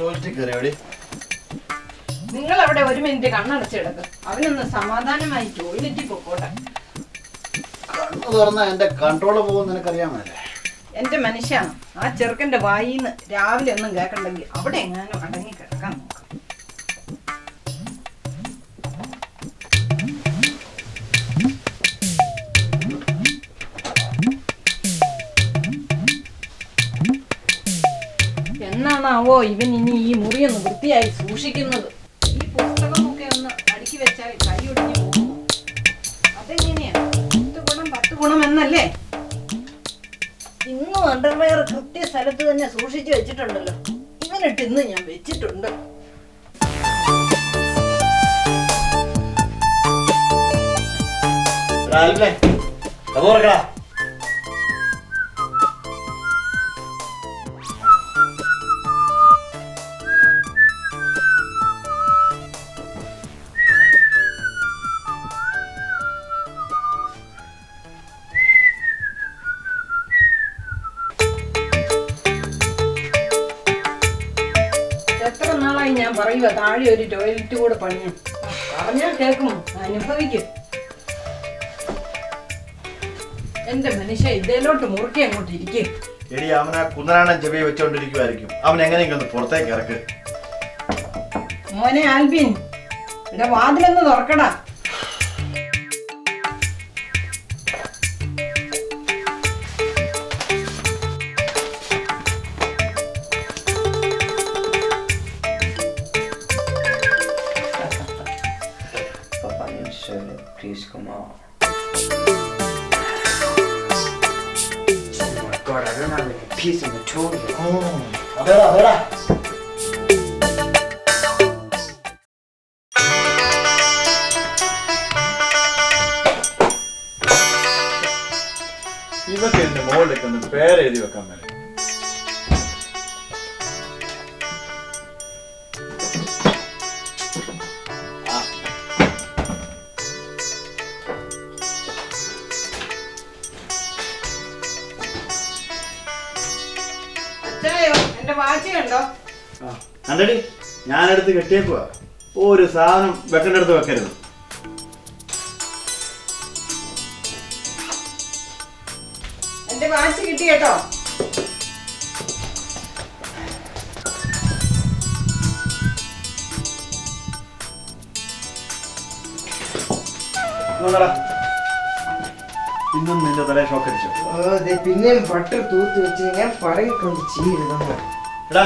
ടോയ്ലറ്റിൽ കയറി. നിങ്ങൾ അവിടെ ഒരു മിനിറ്റ് കണ്ണടച്ചെടുക്കും. അവനൊന്ന് സമാധാനമായി ടോയ്ലറ്റിൽ പോക്കോട്ടെ. കണ്ണു തുറന്ന എന്റെ കൺട്രോള് പോകും നിനക്കറിയാമല്ലേ? എന്റെ മനുഷ്യാണ്. ആ ചെറുക്കന്റെ വായിന്ന് രാവിലെ ഒന്നും കേൾക്കണ്ടെങ്കിൽ അവിടെ എങ്ങാനും അടങ്ങി കിടക്കാൻ നോക്കാം. എന്നാണാവോ ഇവൻ ഇനി ഈ മുറിയൊന്ന് വൃത്തിയായി സൂക്ഷിക്കുന്നത്? ഈ പുസ്തകമൊക്കെ ഒന്ന് അടുക്കി വെച്ചാൽ കൈ ഒടിഞ്ഞു പോകുമോ? അതെങ്ങനെയാ? 10 ഗുണം എന്നല്ലേ? ഇന്നും അണ്ടർവെയർ കൃത്യ സ്ഥലത്ത് തന്നെ സൂക്ഷിച്ചു വെച്ചിട്ടുണ്ടല്ലോ. ഇവനിട്ട് ഇന്ന് ഞാൻ വെച്ചിട്ടുണ്ട്. എത്ര നാളായി ഞാൻ പറയുക താഴെ ഒരു ടോയ്ലറ്റ് കൂടെ പണിയാൻ. പറഞ്ഞാൽ കേൾക്കും, അനുഭവിക്കും. എന്റെ മനുഷ്യ ഇതിലോട്ട് മുറുക്കി അങ്ങോട്ട് ഇരിക്കും. എടി അവൻ ആ കുന്നനാടൻ ചെവി വെച്ചോണ്ടിരിക്കുവായിരിക്കും. അവൻ എങ്ങനെയെങ്കിലും ഒന്ന് പുറത്തേക്ക് ഇറക്ക്. മോനെ ആൽബിൻ, എന്റെ വാതിലൊന്ന് തുറക്കടാ. Please come on. Oh my God, I don't have any peace in the toilet. അതേടാ. ഇവക്ക് എന്റെ മോളിലേക്ക് ഒന്ന് പേരെഴുതി വെക്കാൻ മേലെ. എന്റെ വാച്ച് കണ്ടോ? കണ്ടടി, ഞാനെടുത്ത് കെട്ടിയേക്കുവാ. ഒരു സാധനം വെക്കേണ്ട അടുത്ത് വെക്കരുത്. എന്റെ വാച്ച് കിട്ടി കേട്ടോ. ഇന്നും നിന്റെ തലയെ ഷോക്കടിച്ചോ? പിന്നെയും ബട്ടർ തൂത്ത് വെച്ച് ഞാൻ പറയിക്കൊണ്ട് ചെയ്യരുത്. എടാ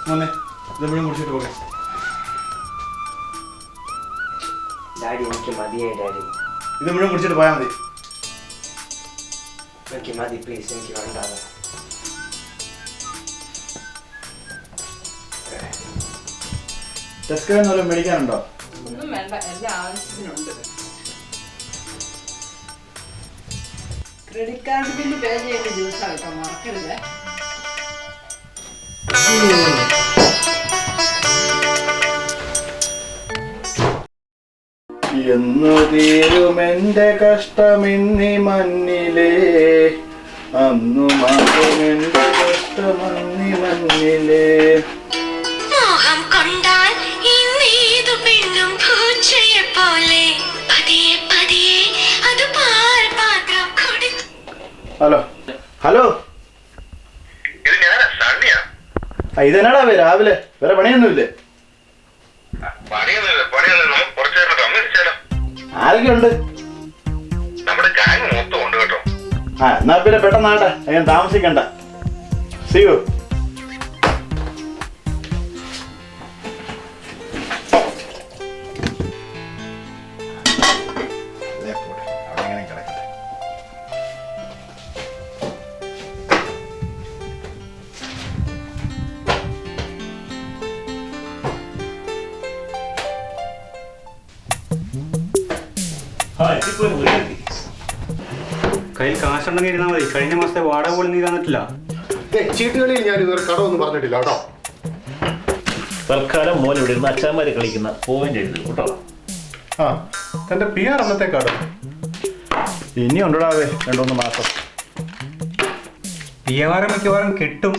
മോനെ, ഇതെപ്പോഴും കുടിച്ചിട്ട് പോകെ. ഡാഡി എനിക്ക് മതിയായി ഡാഡി. ഇത് മുഴുവൻ കുടിച്ചിട്ട് പോയാൽ മതി. എനിക്ക് മതി പ്ലീസ്, എനിക്ക് വേണ്ടാതെ. ടെസ്കയിൽ നിന്ന് മേടിക്കാനുണ്ടോ? ഒന്നും വേണ്ട, എല്ലാ ആവശ്യത്തിനുണ്ട്. ക്രെഡിറ്റ് കാർഡ് ബില്ല് പേ ചെയ്യേണ്ട ദിവസമാണ് കേട്ടോ, മറക്കരുത്. എന്നു തീരുമെന്റെ കഷ്ടമിന്നി മണ്ണിലേ, അന്നു മാറുമെന്റെ കഷ്ടമന്നി മണ്ണിലേ. മോഹം കൊണ്ടാൽ ഇന്നേതു പെണ്ണും പൂച്ചയെ പോലെ പതിയെ പതിയെ അത് പാൽപാത്രം കുടിച്ചു. ഹലോ, ഇതെന്നാടാ രാവിലെ? വേറെ പണിയൊന്നുമില്ലേ? ആരൊക്കെയുണ്ട്? എന്നാ പിന്നെ പെട്ടെന്നാട്ടെ, ഞാൻ താമസിക്കണ്ട. See you. കയ്യിൽ കാശുണ്ടെങ്കിൽ ഇരുന്നാൽ മതി. കഴിഞ്ഞ മാസത്തെ വാടക പോലും നീ തന്നിട്ടില്ല. ചീട്ടുകളിൽ ഞാൻ ഇതുവരെ കടമൊന്നും പറഞ്ഞിട്ടില്ല കേട്ടോ. തൽക്കാലം മോൻ ഇവിടെ ഇരുന്ന് അച്ഛന്മാര് കളിക്കുന്ന പോയിന്റ് എഴുതി കേട്ടോ. ആ, തന്റെ PR അന്നത്തെ കാർഡ് ഇനി ഉണ്ടോടാവേ 2-3 മാസം. PR മിക്കവാറും കിട്ടും.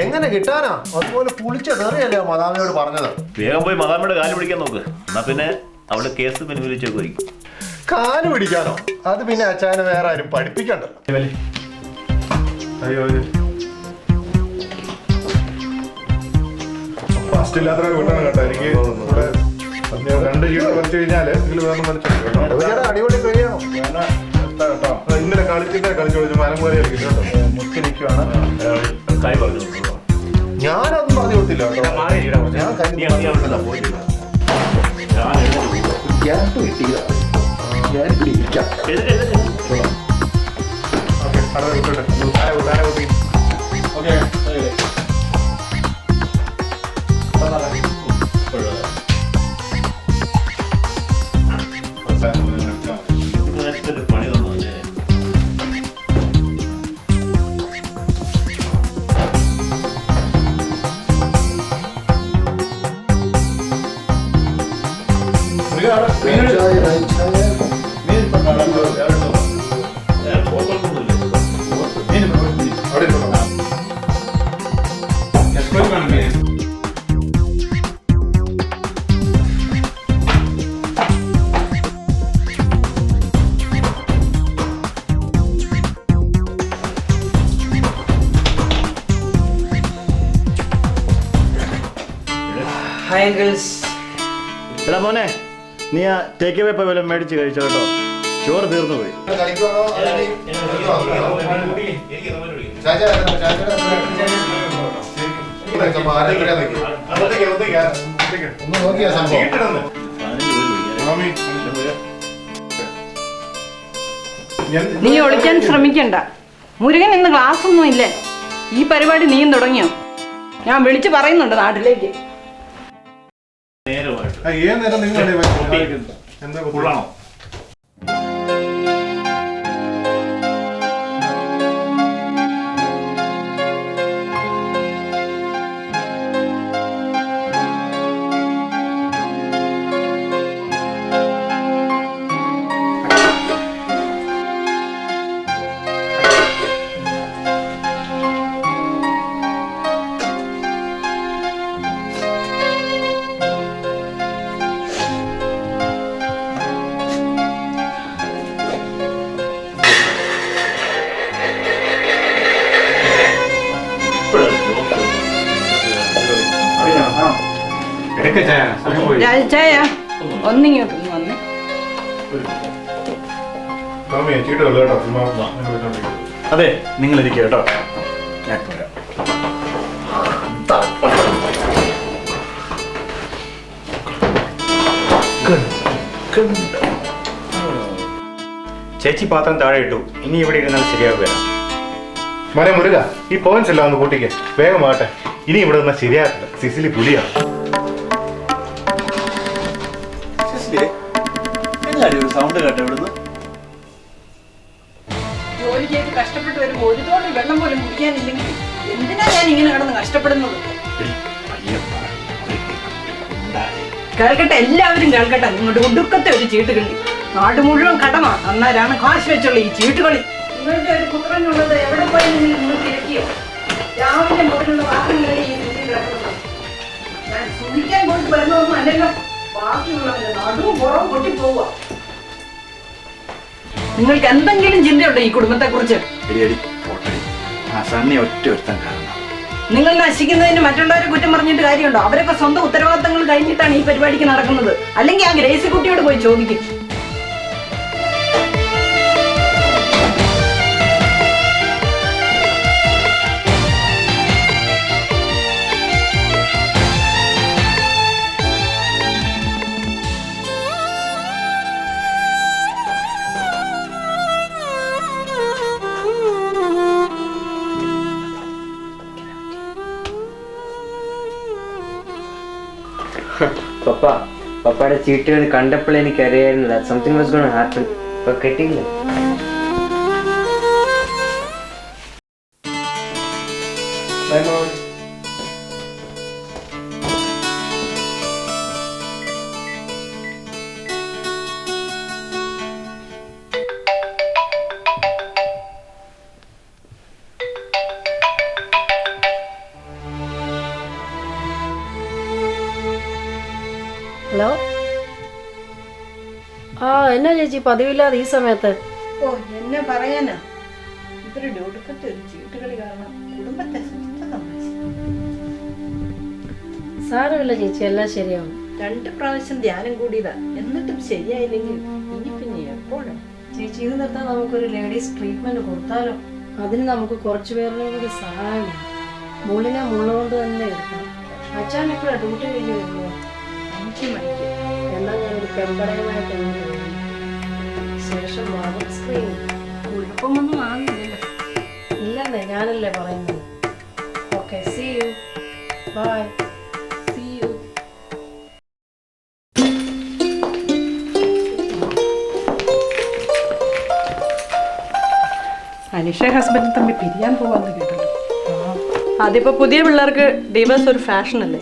എങ്ങനെ കിട്ടാനാ? അതുപോലെ പുളിച്ച തെറിയല്ലേ മദാമയോട് പറഞ്ഞത്. വേഗം പോയി മദാമ്മയുടെ കാല് പിടിക്കാൻ നോക്ക്. എന്നാ പിന്നെ അവളുടെ കേസ് പിൻവലിച്ചേക്കുമായിരിക്കും. കാല് പിടിക്കാനോ? അത് പിന്നെ അച്ചായനെ വേറെ ആരും പഠിപ്പിക്കണ്ടല്ലോ. അയ്യോ ഫസ്റ്റ് ഇല്ലാത്ത വീട്ടാണ് കേട്ടോ. എനിക്ക് ഇവിടെ 2 ചീട്ട് കളിച്ചു കഴിഞ്ഞാല് അടിപൊളി കഴിയണം. ഇന്നലെ കളിച്ചു മരം പോലെ കളിക്കുന്നു കേട്ടോ. മുക്കി നിൽക്കുവാണ്. ഞാനൊന്നും പറഞ്ഞു കൊടുത്തില്ല കേട്ടോ. പണി തന്നല്ലേ. Hi uncles. എടാ മോനെ, നീ ആ ടേക്ക് അവേ പോയി വല്ലതും മേടിച്ച് കഴിച്ചോ കേട്ടോ. ചോറ് തീർന്നു പോയി. നീ ഒളിക്കാൻ ശ്രമിക്കണ്ട. മുരുകൻ ഇന്ന് ക്ലാസ് ഒന്നും ഇല്ലേ? ഈ പരിപാടി നീയും തുടങ്ങിയോ? ഞാൻ വിളിച്ചു പറയുന്നുണ്ട് നാട്ടിലേക്ക്. ഏത് നേരം നിങ്ങൾ എന്താ ഫുള്ളാണോ? രാജായ ഒന്നിങ്ങോട്ട് വന്നേ. അതെ, നിങ്ങൾ ഇരിക്കുക കേട്ടോ. ഞാൻ പോരാ. ചേച്ചി പാത്രം താഴെ ഇട്ടു. ഇനി ഇവിടെ ഇരുന്നാൽ ശരിയാവുക. മനെ മുരുക, ഈ പോയിന്റ്സ് എല്ലാം ഒന്ന് കൂട്ടിക്ക്. വേഗം ആട്ടെ. ഇനി ഇവിടെ നിന്നാൽ ശരിയാകത്തില്ല. സിസിലി പുലിയാണ്. സൗണ്ട് കേട്ടോ ഇവിടുന്ന്. ജോലി ചെയ്ത് കഷ്ടപ്പെട്ട് വരുമ്പോൾ ഒരു തോണി വെള്ളം പോലും കുടിക്കാനില്ലെങ്കിൽ എന്തിനാ ഞാൻ ഇങ്ങനെ കിടന്ന് കഷ്ടപ്പെടുന്നത്? കേൾക്കട്ടെ, എല്ലാവരും കേൾക്കട്ടെ. നിങ്ങളുടെ ഒടുക്കത്തെ ഒരു ചീട്ടുകളി. നാട് മുഴുവൻ കടമ. അന്നേരാണ് കാശ് വെച്ചുള്ള ഈ ചീട്ടുകളി. നിങ്ങളുടെ ഒരു പുത്രനുള്ളത് എവിടെ പോയി നിങ്ങൾ തിരക്കിയോ? രാവിലെ മുതലുള്ള വാഹനങ്ങളിൽ ഈ വീട്ടിൽ കിടക്കുന്നത്. ഞാൻ സുഖിക്കാൻ പോയിട്ട് വരുന്നതൊന്നും അല്ലല്ലോ. ബാക്കിയുള്ളവരുടെ നടുവും പുറവും പൊട്ടിപ്പോവുക. നിങ്ങൾക്ക് എന്തെങ്കിലും ചിന്തയുണ്ടോ ഈ കുടുംബത്തെ കുറിച്ച്? നിങ്ങൾ നശിക്കുന്നതിന് മറ്റുള്ളവരെ കുറ്റം പറഞ്ഞിട്ട് കാര്യമുണ്ടോ? അവരൊക്കെ സ്വന്തം ഉത്തരവാദിത്തങ്ങൾ കഴിഞ്ഞിട്ടാണ് ഈ പരിപാടിക്ക് നടക്കുന്നത്. അല്ലെങ്കിൽ ആ ഗ്രേസി കുട്ടിയോട് പോയി ചോദിക്കും. പപ്പയുടെ ചീട്ടുകൾ കണ്ടപ്പോൾ എനിക്ക് അറിയായിരുന്നു സംതിങ് വാസ് ഗോണ ഹാപ്പൻ. ഇപ്പൊ കിട്ടിയില്ല. ആ എന്നാ ചേച്ചി പതിവില്ലാതെ ഈ സമയത്ത്? ഓ എന്നെ പറയാനാ, ഇവരുടെ ഒടുക്കത്തെ ഒരു ചീട്ടുകളി കാരണം കുടുംബത്തെ സ്വസ്ഥത നശിച്ചു. സാരമില്ല ചേച്ചി, എല്ലാം ശരിയാവും. 2 പ്രാവശ്യം ധ്യാനം കൂടിയതാ, എന്നിട്ടും ശരിയായില്ലെങ്കിൽ ഇനി പിന്നെ എപ്പോഴും. ചേച്ചി ഇത് നിർത്താൻ നമുക്കൊരു ലേഡീസ് ട്രീറ്റ്മെന്റ് കൊടുത്താലോ? അതിന് നമുക്ക് കുറച്ചു പേരുടെ കൂടി സഹായം വേണം. മുള്ളിനെ മുള്ളുകൊണ്ട് തന്നെ എടുക്കണം. അച്ഛൻ എപ്പോഴാണ് ഡ്യൂട്ടി കഴിഞ്ഞ് വരുന്നത്? 5 മണിക്ക്. എന്നാൽ ഞാനൊരു പെമ്പടയമായിട്ട് ശേഷം വാദം സ്ക്രീൻ. കുഴപ്പമൊന്നും ആകുന്നില്ല. ഇല്ലെന്നേ, ഞാനല്ലേ പറയുന്നത്. Okay, see you, bye. See you. Anisha husband തമ്മിൽ പിരിയാൻ പോവാന്ന് കേട്ടല്ലോ. അതിപ്പോ പുതിയ പിള്ളേർക്ക് ഡിവോഴ്സ് ഒരു ഫാഷൻ അല്ലേ?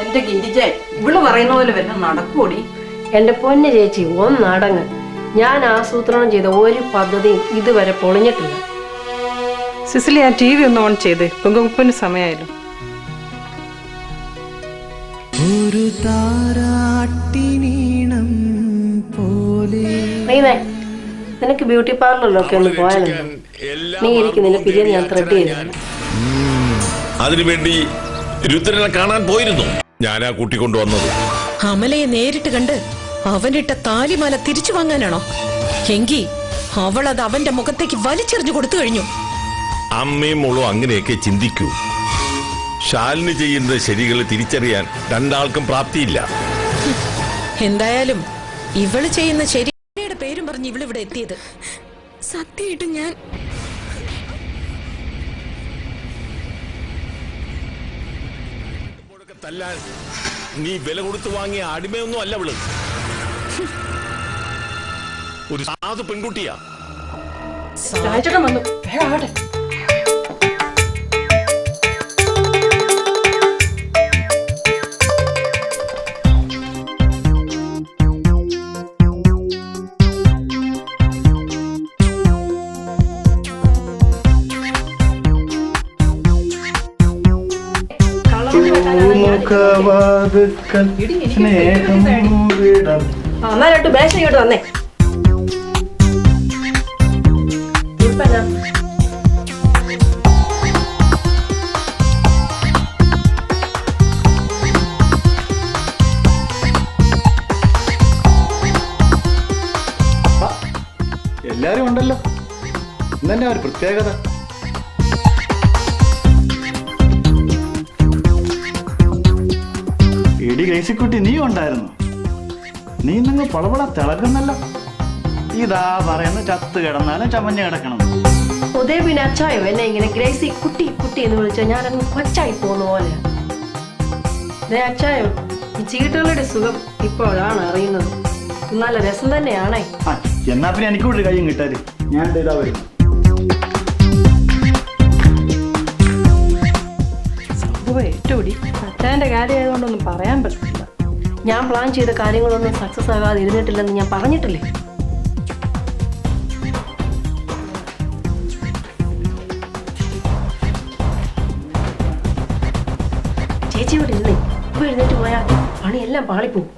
എന്റെ ഗിരിജ, ഇവള് പറയുന്ന പോലെ വല്ല നടക്കൂടി? എന്റെ പൊന്നു ചേച്ചി ഒന്നടങ്ങ്. ഞാൻ ആസൂത്രണം ചെയ്ത ഒരു പദ്ധതിയും ഇതുവരെ പൊളിഞ്ഞിട്ടില്ല. സിസിലി, ആ TV ഒന്ന് ഓൺ ചെയ്ത്, കുങ്കുമപ്പൂവിന് സമയമായാലും. റീനേ, നിനക്ക് ബ്യൂട്ടി പാർലറിലൊക്കെ ഒന്ന് പോയാലോ? നീ ഇരിക്കുന്നതിന് പിരിയാൻ ഞാൻ ത്രെഡ് ചെയ്തു. അതിനുവേണ്ടി രുദ്രനെ കാണാൻ പോയിരുന്നു ഞാനാ കൂട്ടിക്കൊണ്ടുവന്നത്. അമലയെ നേരിട്ട് കണ്ട് അവനിട്ട താലിമാല തിരിച്ചു വാങ്ങാനാണോ? എങ്കി അവൾ അത് അവന്റെ മുഖത്തേക്ക് വലിച്ചെറിഞ്ഞു കൊടുത്തു കഴിഞ്ഞു. അമ്മയും മോളും അങ്ങനെയൊക്കെ ചിന്തിക്കൂ. ശാലിനി ചെയ്യുന്ന ശരികൾ തിരിച്ചറിയാൻ രണ്ടാൾക്കും പ്രാപ്തിയില്ല. എന്തായാലും ഇവള് ചെയ്യുന്ന ശരിയുടെ പേരും പറഞ്ഞ് ഇവളിവിടെ എത്തിയത്. സത്യമായിട്ട് ഞാൻ തല്ലാൻ നീ വില കൊടുത്തു വാങ്ങിയ അടിമയൊന്നും അല്ല അവള്. ഒരു സാധു പെൺകുട്ടിയാ. വന്നു. അന്നാലോട്ട് ബേശ ഇങ്ങോട്ട് വന്നേ. എല്ലാരും ഉണ്ടല്ലോ, ഇന്നെ ഒരു പ്രത്യേകത. എടി ഗ്രേസിക്കുട്ടി, നീ ഉണ്ടായിരുന്നു. നീ നിങ്ങൾ പളപള തിളക്കുന്നല്ലോ. ഇതാ പറയുന്ന ചത്ത് കിടന്നാലും ചമഞ്ഞ് കിടക്കണം. ഉദയ പിന്നെ അച്ചായോ എന്നെ ഇങ്ങനെ ഗ്രേസി കുട്ടി കുട്ടി എന്ന് വിളിച്ചാൽ ഞാനങ്ങ് കൊച്ചായി പോകുന്ന പോലെ. അച്ചായോ, ഈ ചീട്ടുകളുടെ സുഖം ഇപ്പോഴാണ് അറിയുന്നത്. നല്ല രസം തന്നെയാണേ. എന്നാ പിന്നെ എനിക്കൂടെ ഒരു കയ്യും കിട്ടാല്. ഞാൻ ഇതാ വരും. ഏറ്റവും അച്ഛൻ്റെ കാര്യം ആയതുകൊണ്ടൊന്നും പറയാൻ പറ്റില്ല. ഞാൻ പ്ലാൻ ചെയ്ത കാര്യങ്ങളൊന്നും സക്സസ് ആകാതെ ഇരുന്നിട്ടില്ലെന്ന് ഞാൻ പറഞ്ഞിട്ടില്ലേ? ചേച്ചി ഇവിടെ ഇരുന്നേ. ഇപ്പൊ എഴുന്നേറ്റ് പോയാൽ പണിയെല്ലാം പാളിപ്പോവും.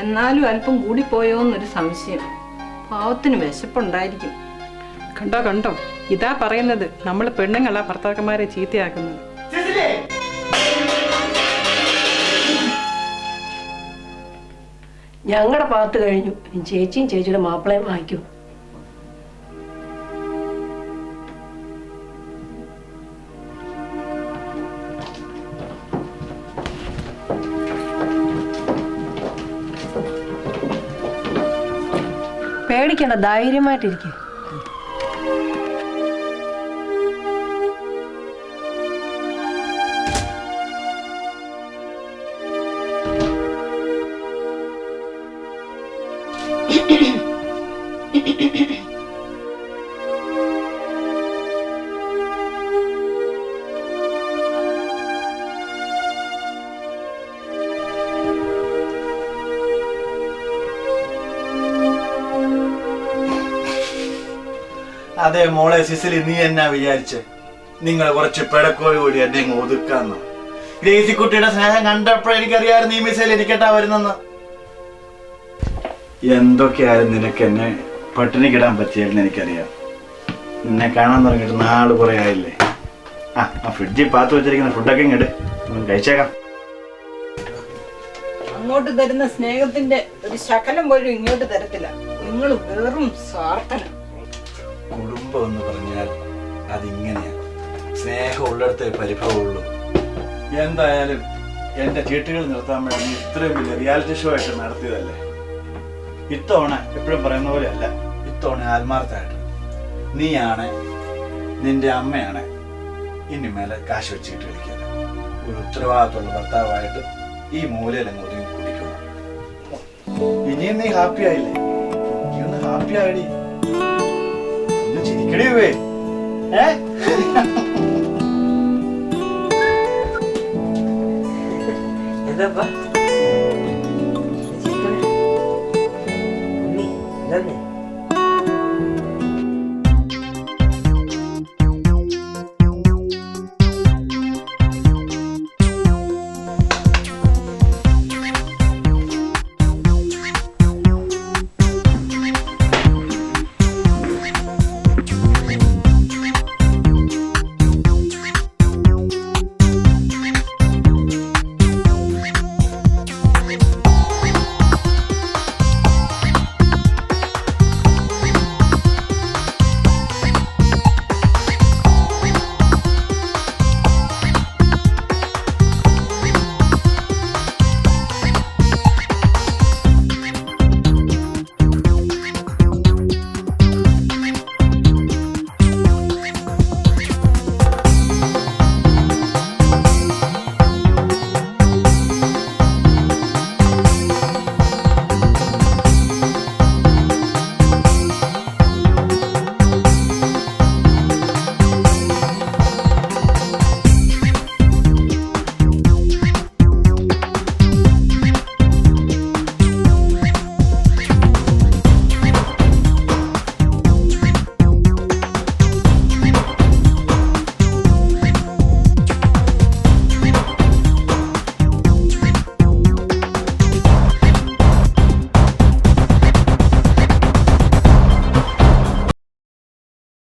എന്നാലും അല്പം കൂടിപ്പോയോ എന്നൊരു സംശയം. പാവത്തിന് വിശപ്പുണ്ടായിരിക്കും. കണ്ടോ കണ്ടോ, ഇതാ പറയുന്നത്, നമ്മൾ പെണ്ണുങ്ങളാ ഭർത്താക്കന്മാരെ ചീത്തയാക്കുന്നത്. ഞങ്ങളുടെ പാർട്ട് കഴിഞ്ഞു. ചേച്ചിയും ചേച്ചിയുടെ മാപ്പിളയും വായിക്കൂ. പേടിക്കണ്ട, ധൈര്യമായിട്ടിരിക്കും. അതെ മോളെ സിസിലി, നീ എന്നാ വിചാരിച്ച് നിങ്ങൾ കുറച്ച് പിടക്കോഴി കൂടി എന്നെ ഇങ്ങ് ഒതുക്കാന്നോ? ഗ്രേസിക്കുട്ടിയുടെ സ്നേഹം കണ്ടപ്പോൾ എനിക്കറിയാമായിരുന്നു ഈ മിസൈൽ ഇരിക്കട്ടാ വരുന്നെന്ന്. എന്തൊക്കെയായാലും നിനക്ക് എന്നെ പട്ടിണിക്കിടാൻ പറ്റിയാലെന്ന് എനിക്കറിയാം. നിന്നെ കാണാൻ തുടങ്ങിയിട്ട് നാള് കുറെ ആയില്ലേ. ആ ഫ്രിഡ്ജിൽ പാത്ത് വെച്ചിരിക്കുന്ന ഫുഡൊക്കെ ഇങ്ങോട്ട് കഴിച്ചേക്കാം. അങ്ങോട്ട് തരുന്ന സ്നേഹത്തിന്റെ ഒരു ശകലം പോലും ഇങ്ങോട്ട് തരത്തില്ല. നിങ്ങൾ വെറും സ്വാർത്ഥന. കുടുംബം എന്ന് പറഞ്ഞാൽ അതിങ്ങനെയാണ്. സ്നേഹം ഉള്ളിടത്തെ പരിഭവമുള്ളൂ. എന്തായാലും എന്റെ ചീട്ടുകൾ നിർത്താൻ വേണ്ടി ഇത്രയും വലിയ റിയാലിറ്റി ഷോ ആയിട്ട് നടത്തിയതല്ലേ. ഇത്തവണ എപ്പോഴും പറയുന്ന പോലെ അല്ല, ഇത്തവണ ആത്മാർത്ഥമായിട്ട് നീയാണ്, നിന്റെ അമ്മയാണ് ഇനി മേലെ കാശ് വെച്ചിട്ട് കളിക്കുന്നത്. ഒരു ഉത്തരവാദിത്തമുള്ള ഭർത്താവായിട്ട് ഈ മൂലയിൽ അങ്ങ് ഒതുങ്ങി കുടിക്കണം. ഇനിയും നീ ഹാപ്പി ആയില്ലേ? നീ ഒന്ന് ഹാപ്പി ആയിടി, ഒന്ന് ചിരിക്കടി വേ. എന്താ